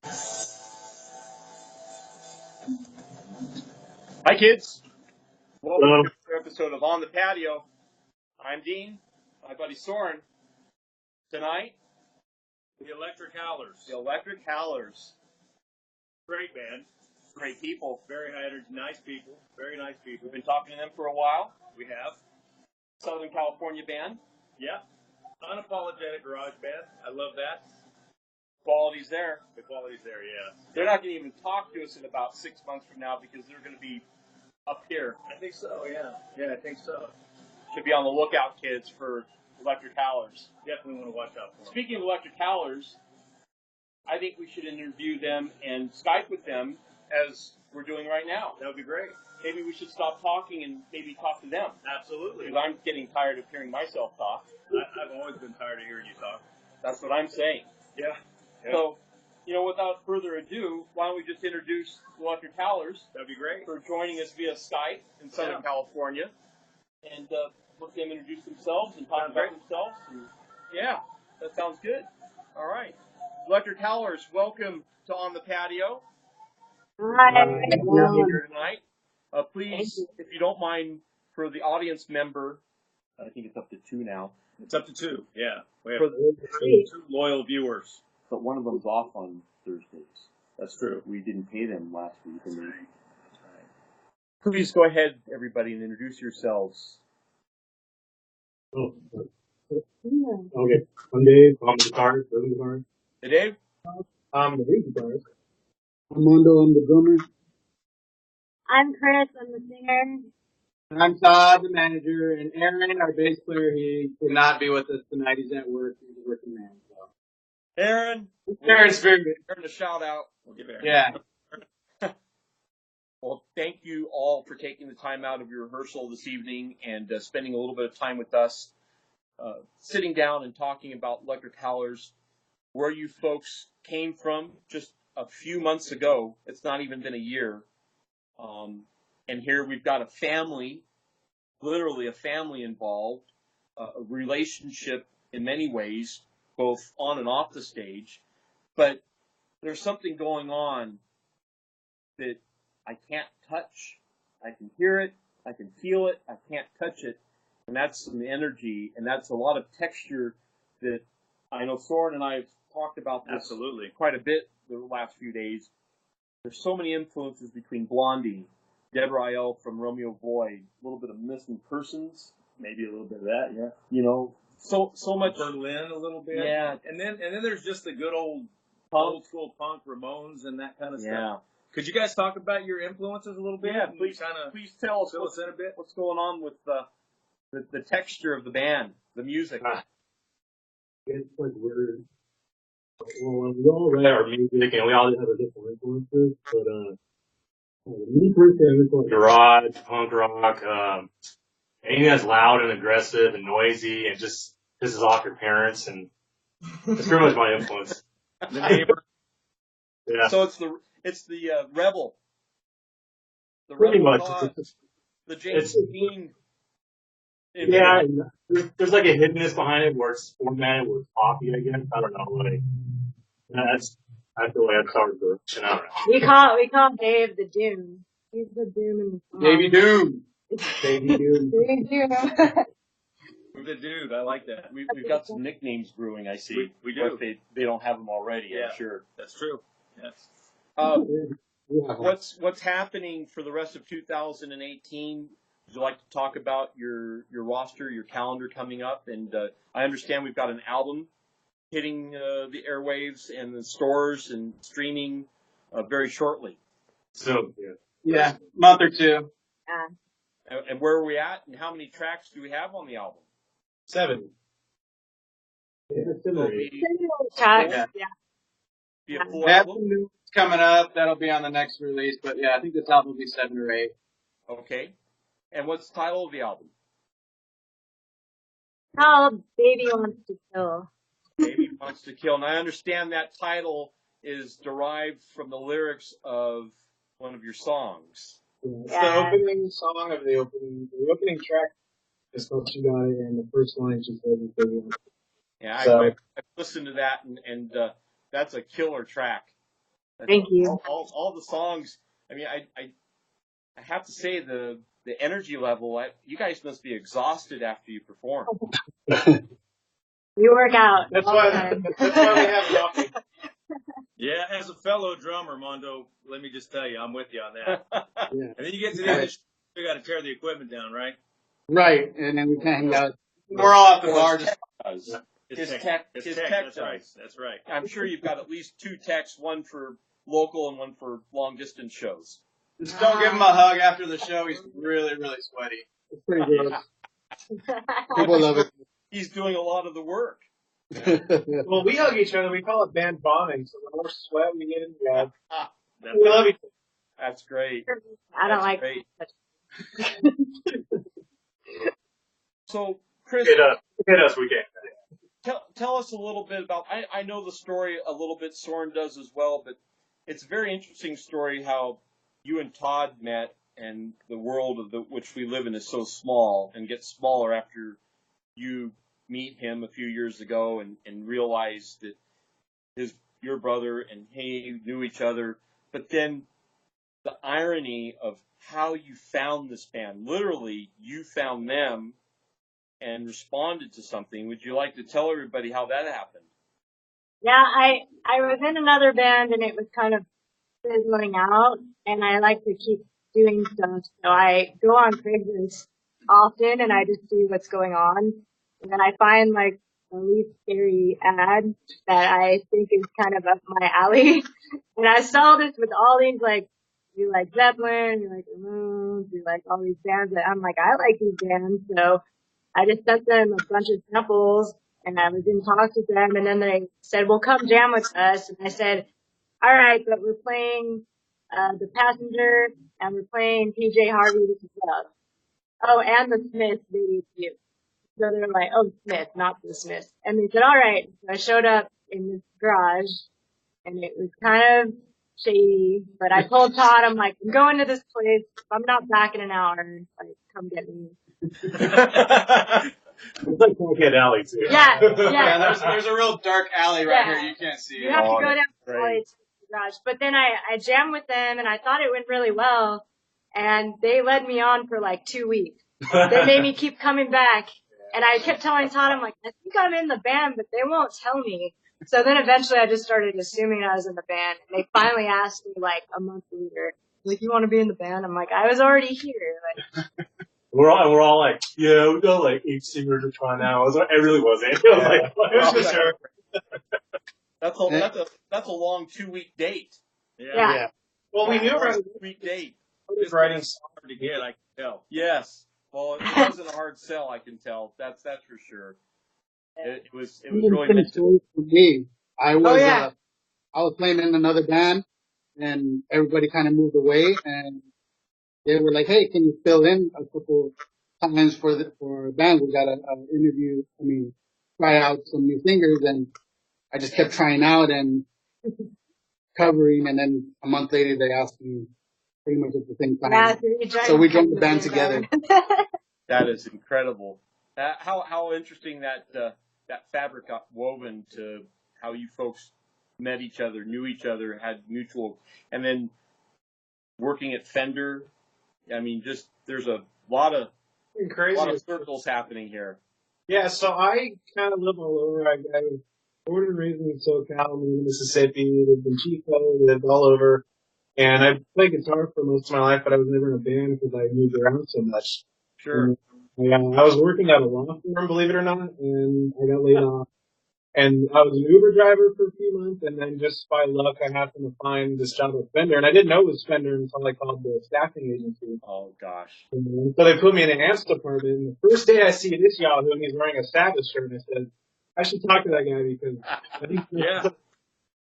Hi, kids. Welcome Hello. to another episode of On the Patio. I'm Dean. My buddy Soren. Tonight, The Electric Howlers. the Electric Howlers. Great band. Great people. Very high energy, nice people. Very nice people. We've been talking to them for a while. We have. Southern California band. Yeah. Unapologetic garage band. I love that. Quality's there. The quality's there, yeah. They're not going to even talk to us in about 6 months from now because they're going to be up here. I think so, yeah. Yeah, I think so. Should be on the lookout, kids, for Electric Howlers. Definitely want to watch out for them. Speaking of Electric Howlers, I think we should interview them and Skype with them as we're doing right now. That would be great. Maybe we should stop talking and maybe talk to them. Absolutely. Because I'm getting tired of hearing myself talk. I've always been tired of hearing you talk. That's what I'm saying. Yeah. So, without further ado, why don't we just introduce the Electric Howlers That'd be great. for joining us via Skype in Southern California. And let them introduce themselves and talk about themselves. And, yeah, that sounds good. All right. Electric Howlers, welcome to On the Patio. Hi. We're here tonight. Please, if you don't mind, for the audience member, I think it's up to 2 now. It's up to 2. Yeah. We have For 2 loyal viewers. But one of them's off on Thursdays. That's true. We didn't pay them last week. That's And right. Please go ahead, everybody, and introduce yourselves. Oh, okay. I'm Dave. I'm the guitarist, rhythm guitarist. Hey, Dave? I'm the lead guitarist. Armando, I'm the drummer. I'm Chris. I'm the singer. And I'm Todd, the manager. And Aaron, our bass player, he could not be with us tonight. He's at work. He's a working man. So. Aaron? Aaron's very good. Aaron, a shout out. We'll give Aaron. Yeah. Well, thank you all for taking the time out of your rehearsal this evening and spending a little bit of time with us, sitting down and talking about Electric Howlers, where you folks came from just a few months ago. It's not even been a year. And here we've got a family, literally a family involved, a relationship in many ways, both on and off the stage. But there's something going on that I can't touch. I can hear it. I can feel it. I can't touch it. And that's some energy, and that's a lot of texture that I know Soren and I have talked about this Absolutely. quite a bit the last few days. There's so many influences between Blondie, Deborah Aiel from Romeo Void, a little bit of Missing Persons, Maybe a little bit of that, yeah. So much. Berlin a little bit. Yeah. And then there's just the good old school punk, Ramones and that kind of stuff. Yeah. Could you guys talk about your influences a little bit? Yeah, And please tell us fill us in a bit. what's going on with the texture of the band, the music. It's like weird. Well, we all write our music and we all have our different influences, but me personally, I'm into like garage, punk rock, anything that's loud and aggressive and noisy and just pisses off your parents, and it's pretty much my influence. The neighbor. Yeah. So it's the rebel. The Pretty rebel much. cause, the James Dean. Yeah, there's like a hiddenness behind it where it's formatted with coffee, I guess. I don't know, like, I feel like that's how it works, and I don't know. We call Dave the Doom. He's the Doom in the song. Baby Doom. Baby dude. Baby Doom. The dude. I like that. We've got some nicknames brewing, I see. We do. If they don't have them already, Yeah. I'm sure. That's true. Yes. Yeah. What's happening for the rest of 2018? Would you like to talk about your roster, your calendar coming up? And I understand we've got an album hitting the airwaves and the stores and streaming very shortly. So, Yeah, month or 2. And where are we at? And how many tracks do we have on the album? 7. Yeah, Will it Tracks, Yeah. be a full We have album? some news coming up. That'll be on the next release. But yeah, I think this album will be 7 or 8. Okay. And what's the title of the album? Called Baby Wants to Kill. Baby Wants to Kill. And I understand that title is derived from the lyrics of one of your songs. It's Yeah. the opening song of the opening track is called She Got It, and the first line just says Baby. Yeah, So- I've listened to that, and that's a killer track. Thank you. All the songs. I mean, I have to say the energy level. You guys must be exhausted after you perform. We work out. That's all why. the time. That's why we have coffee. Yeah, as a fellow drummer, Mondo, let me just tell you, I'm with you on that. Yeah. And then you get to the end of the show, you got to tear the equipment down, right? Right, and then we can hang out. We're all at the bar. His tech That's does. right. That's right. I'm sure you've got at least 2 techs, one for local and one for long distance shows. Just don't give him a hug after the show. He's really, really sweaty. It's pretty gross. People love it. He's doing a lot of the work. Well, we hug each other. We call it band bonding. So the more sweat we get in the That's we love each other. That's great. I don't That's like. great. So, Chris, Hit us, we can. tell us a little bit about. I know the story a little bit. Soren does as well, but it's a very interesting story how you and Todd met, and the world of which we live in is so small and gets smaller after you meet him a few years ago and realize that your brother and he knew each other. But then the irony of how you found this band. Literally, you found them and responded to something. Would you like to tell everybody how that happened? Yeah, I was in another band and it was kind of fizzling out, and I like to keep doing stuff. So I go on Craigslist often and I just see what's going on. And then I find like a really scary ad that I think is kind of up my alley. And I saw this with all these like, you like Zeppelin, you like Ramones, you like all these bands that I'm like, I like these bands. So I just sent them a bunch of samples and I was in talks with them, and then they said, well, come jam with us. And I said, all right, but we're playing The Passenger, and we're playing PJ Harvey, This Is Love. Oh, and the Smiths, Baby It's You. So they're like, oh, Smith, not the Smiths. And they said, all right. So I showed up in this garage, and it was kind of shady, but I told Todd, I'm like, I'm going to this place. If I'm not back in an hour, like, come get me. It's like Cokehead Alley, too. Yeah. Yeah, there's a real dark alley right here. You can't see You it. have to go down the great. alley to the garage. But then I jammed with them, and I thought it went really well. And they led me on for like 2 weeks. They made me keep coming back. And I kept telling Todd, I'm like, I think I'm in the band, but they won't tell me. So then eventually I just started assuming I was in the band. And they finally asked me like a month later, like, you want to be in the band? I'm like, I was already here. Like, We're all like, yeah, we got like 8 singers to try now. It really wasn't. It was like, It was just her. That's a long 2-week date. Yeah. Well, we knew Long about 2-week date. This writing. is hard to get, I can tell. Yes. Well, it wasn't a hard sell, I can tell. That's for sure. It was really meant to. For me. I was yeah. I was playing in another band, and everybody kind of moved away, and they were like, "Hey, can you fill in a couple times for a band? We got an interview. Try out some new singers." And I just kept trying out and covering, and then a month later they asked me pretty much at the same time. Yeah, So we joined the band together. That is incredible. How interesting that fabric got woven to how you folks met each other, knew each other, had mutual, and then working at Fender. I mean, just there's a lot of circles happening here. Yeah, so I kind of live all over. I was born and raised in SoCal, Mississippi, lived in Chico, lived all over. And I played guitar for most of my life, but I was never in a band because I moved around so much. Sure. And, I was working at a law firm, believe it or not, and I got laid off. And I was an Uber driver for a few months, and then just by luck, I happened to find this job at Fender. And I didn't know it was Fender until I called the staffing agency. Oh, gosh. And so they put me in the amps department. And the first day I see this Yahoo, and he's wearing a Sabbath shirt, and I said, I should talk to that guy because I think Yeah.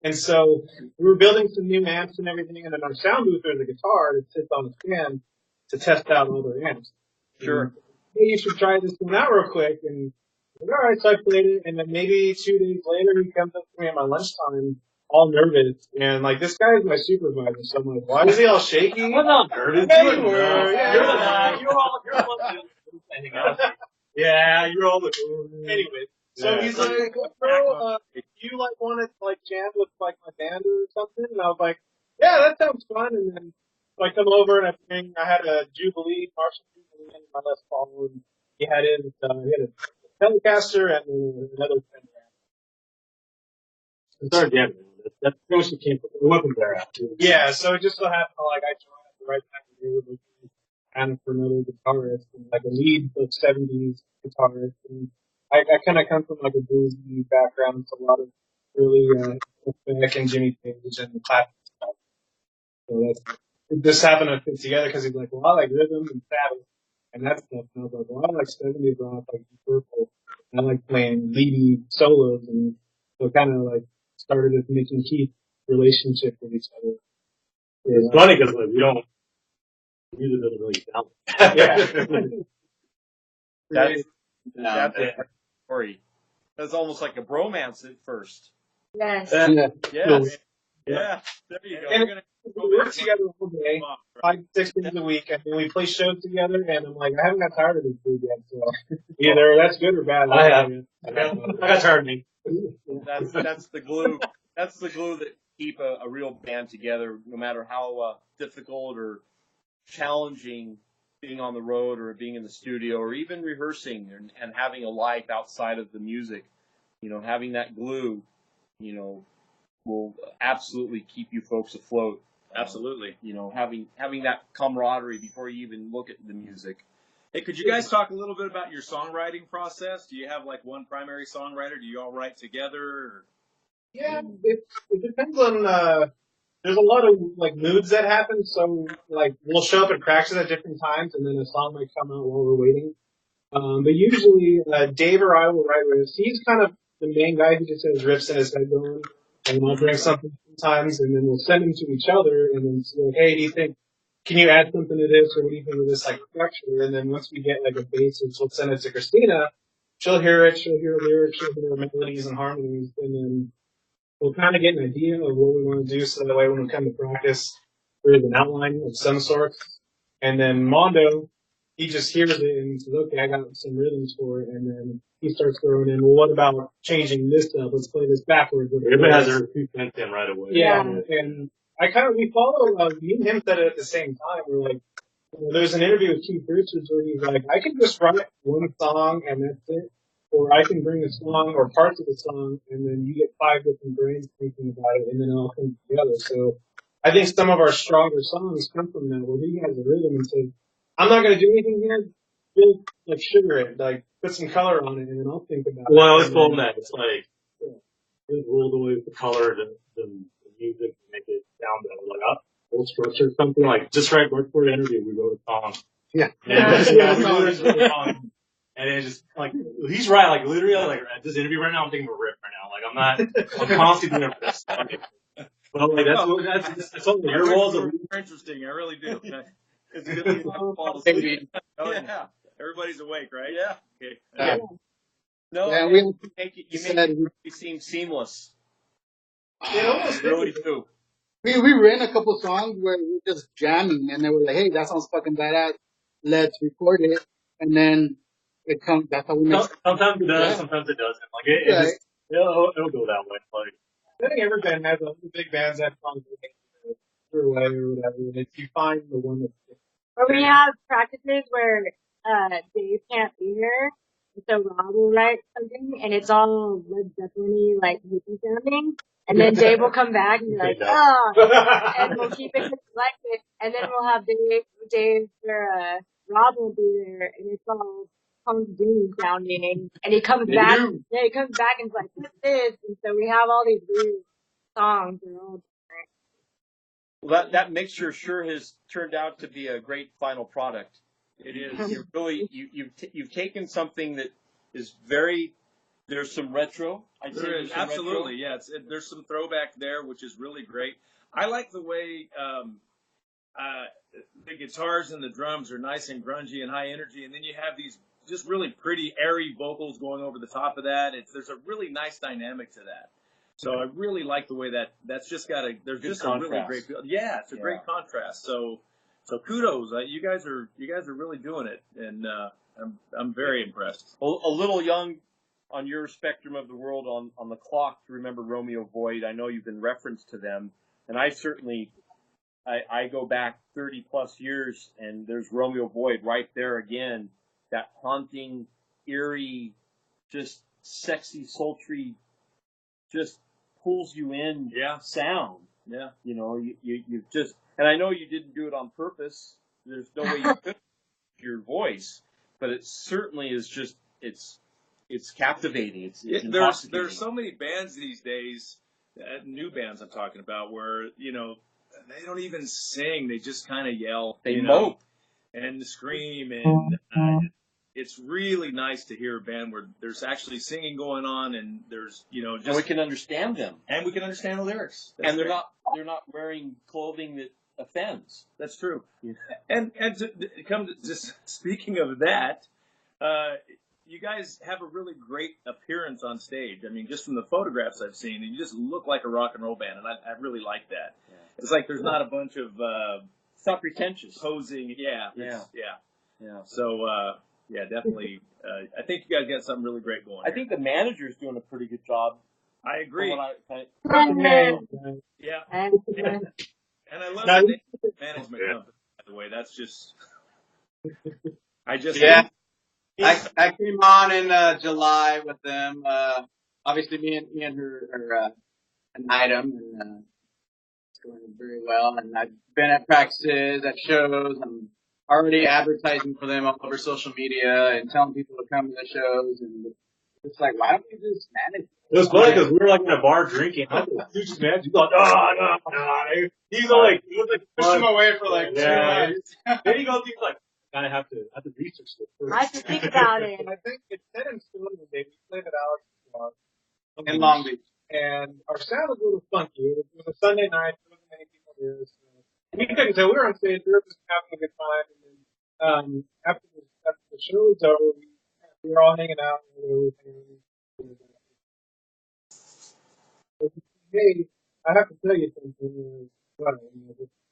And so we were building some new amps and everything, and in our sound booth there's a guitar that sits on a stand to test out all their amps. Sure. And, hey, you should try this one out real quick. And all right, so I played it, and then maybe 2 days later he comes up to me at my lunchtime, all nervous, and like, this guy is my supervisor, so I'm like, why is he all shaky? I'm not nervous. Yeah, You you were. were. Yeah, You're you the were. You're all the. Yeah, you're all the. Anyway, So Yeah. he's like, bro, you like want to like jam with like my band or something? And I was like, yeah, that sounds fun. And then so I come over and I had a Jubilee, Marshall Jubilee in my Les Paul, and he had a Telecaster and another Fender. Sorry, yeah, that's pretty much the came from. It wasn't there after. Yeah, so it just so happened like I joined at the right time of year, looking kind of for another guitarist, and like a lead of 70s guitarist. And I kind of come from like a bluesy background, so a lot of really Nick and Jimmy Page and classic stuff. So it just happened to fit together because he's like, well, I like rhythm and Sabbath and that stuff. And I was like, well, I like 70s rock, like Purple. And I like playing leady solos, and so kind of like started this Nick and Keith relationship with each other. It's funny because like we don't music doesn't really sound like that. That's Yeah. that's a story. That's almost like a bromance at first. Yes. Yeah. Yes. Yeah. There you go. And You're gonna we work together all day, 5-6 days a week, and then we play shows together. And I'm like, I haven't got tired of this dude yet. So either that's good or bad. I got tired of me. that's the glue. That's the glue that keep a real band together, no matter how difficult or challenging being on the road or being in the studio or even rehearsing and having a life outside of the music. You know, having that glue, you know, will absolutely keep you folks afloat. Absolutely. You know, having that camaraderie before you even look at the music. Hey, could you guys talk a little bit about your songwriting process? Do you have like one primary songwriter? Do you all write together? Or? Yeah, it depends on. There's a lot of like moods that happen. So like we'll show up at practice at different times, and then a song might come out while we're waiting. But usually Dave or I will write riffs. He's kind of the main guy who just has riffs in his head going, and I'll bring something sometimes, and then we'll send them to each other, and then say, hey, do you think? Can you add something to this, or what do you think of this like structure? And then once we get like a basis, we'll send it to Christina. She'll hear it. She'll hear lyrics. She'll hear melodies and harmonies, and then we'll kind of get an idea of what we want to do, so that way when we come to practice, there's an outline of some sort. And then Mondo, he just hears it and says, okay, I got some rhythms for it. And then he starts throwing in, well, what about changing this up? Let's play this backwards. Everybody has their 2 cents in right away. Yeah, and we follow, me and him said it at the same time. We're like, there's an interview with Keith Richards where he's like, I can just write one song and that's it. Or I can bring a song or parts of the song, and then you get 5 different brains thinking about it, and then it all comes together. So I think some of our stronger songs come from that, where he has a rhythm and says, I'm not going to do anything here. Just like sugar it, like put some color on it, and then I'll think about it. Well, I always told him that it's like just roll away with the color, the music, and make it sound better. Like we'll structure something like just right before the interview, we wrote a song. Yeah. And it's just like he's right, like literally, like at this interview right now, I'm thinking of a riff right now. Like I'm constantly doing this. But like that's something your walls are interesting. I really do. It's good to fall asleep. Oh, yeah. Everybody's awake, right? Yeah. Okay. Yeah. No, Yeah, you make it seem seamless. It almost Really do. We ran a couple songs where we were just jamming, and they were like, hey, that sounds fucking badass. Let's record it. And then it comes, that's how we make it. Sometimes it does, sometimes it doesn't. Like it'll go that way. Like I think every band has the big bands that songs or whatever, and if you find the one that's Or we have practices where Dave can't be here, and so Rob will write something, and it's all Led Zeppelin-y, like hippie sounding, and then Dave will come back and be like, oh, and we'll keep it collected, and then we'll have Dave or Rob will be there, and it's all punk doom sounding, and he comes back, and it's like, what's this? And so we have all these weird songs, and all. Well, that mixture sure has turned out to be a great final product. It is. You really you've taken something that is very. There's some retro. I'd say There is, some absolutely, retro. yeah. There's some throwback there, which is really great. I like the way the guitars and the drums are nice and grungy and high energy, and then you have these just really pretty airy vocals going over the top of that. There's a really nice dynamic to that. So I really like the way that's just got there's Good just contrast. a really great feel. Yeah, it's a great contrast. So kudos, you guys are really doing it, and I'm very impressed. A little young on your spectrum of the world on the clock to remember Romeo Void. I know you've been referenced to them, and I certainly I go back 30 plus years, and there's Romeo Void right there again. That haunting, eerie, just sexy, sultry, just pulls you in. Yeah. Sound. Yeah. You know, you just, and I know you didn't do it on purpose. There's no way you could your voice, but it certainly is just it's captivating. It's there's so many bands these days, new bands I'm talking about, where they don't even sing; they just kind of yell, they mope and scream, and it's really nice to hear a band where there's actually singing going on, and there's just and we can understand them, and we can understand the lyrics, and they're not wearing clothing that offends. That's true. Yeah. And to come to just speaking of that, you guys have a really great appearance on stage. I mean, just from the photographs I've seen, you just look like a rock and roll band, and I really like that. Yeah. It's like there's not a bunch of it's not pretentious posing. Yeah. Yeah. So yeah, definitely. I think you guys got something really great going. I think the manager's doing a pretty good job. I agree. Yeah. And I love the management company, by the way. That's just, yeah. I came on in July with them. Obviously, me and her are an item, and it's going very well. And I've been at practices, at shows. I'm already advertising for them all over social media and telling people to come to the shows. And it's like, why don't we just manage? It was funny because we were like in a bar drinking. I was just mad. He's like, no. He was like push him away for like 2 months. Then he goes, he's like, I have to research this first. I have to think about it. I think it's set in stone when we played at Alex In Long Beach. And our sound was a little funky. It was a Sunday night. There wasn't many people there. So we couldn't tell. We were on stage. We were just having a good time. And then after the show was over, we were all hanging out and everything. Hey, I have to tell you something.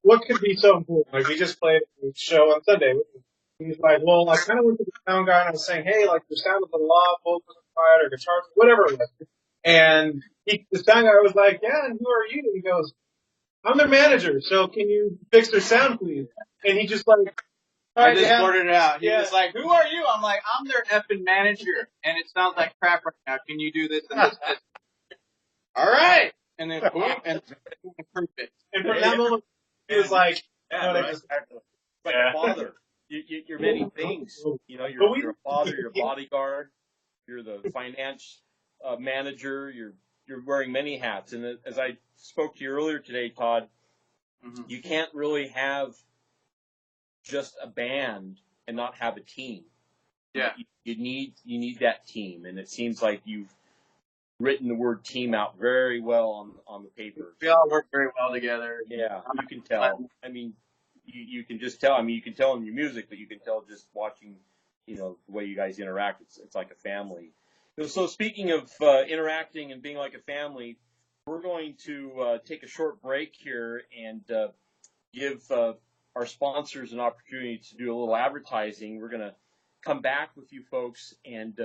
What could be so important? Like, we just played a show on Sunday. He's like, well, I kind of went to the sound guy and I was saying, hey, like, your sound was a lot, vocals are quiet, or guitars, whatever it was. And the sound guy was like, yeah, and who are you? And he goes, I'm their manager, so can you fix their sound, please? And he just like, I just blurted it out. He was like, who are you? I'm like, I'm their effing manager, and it sounds like crap right now. Can you do this and this? All right. And then boom, and perfect. And from that moment, he was like, like a father. You're many things. You're a father, you're a bodyguard, you're the finance manager, you're wearing many hats. And as I spoke to you earlier today, Todd, you can't really have just a band and not have a team. Yeah. You need that team, and it seems like you've written the word team out very well on the paper. We all work very well together. Yeah, you can tell. I mean, you can just tell. I mean, you can tell in your music, but you can tell just watching, the way you guys interact. It's like a family. So speaking of interacting and being like a family, we're going to take a short break here and give our sponsors an opportunity to do a little advertising. We're going to come back with you folks, and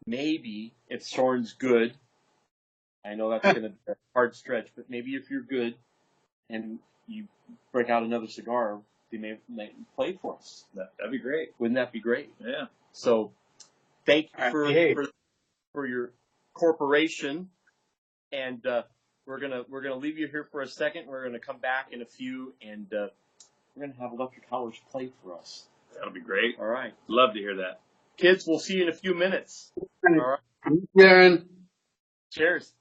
maybe if Soren's good, I know that's going to be a hard stretch, but maybe if you're good and you break out another cigar, they may play for us. That'd be great. Wouldn't that be great? Yeah. So thank you for your corporation, and we're gonna leave you here for a second. We're gonna come back in a few, and we're gonna have Electric Howlers play for us. That'll be great. All right. Love to hear that. Kids, we'll see you in a few minutes. All right. Darren. Cheers.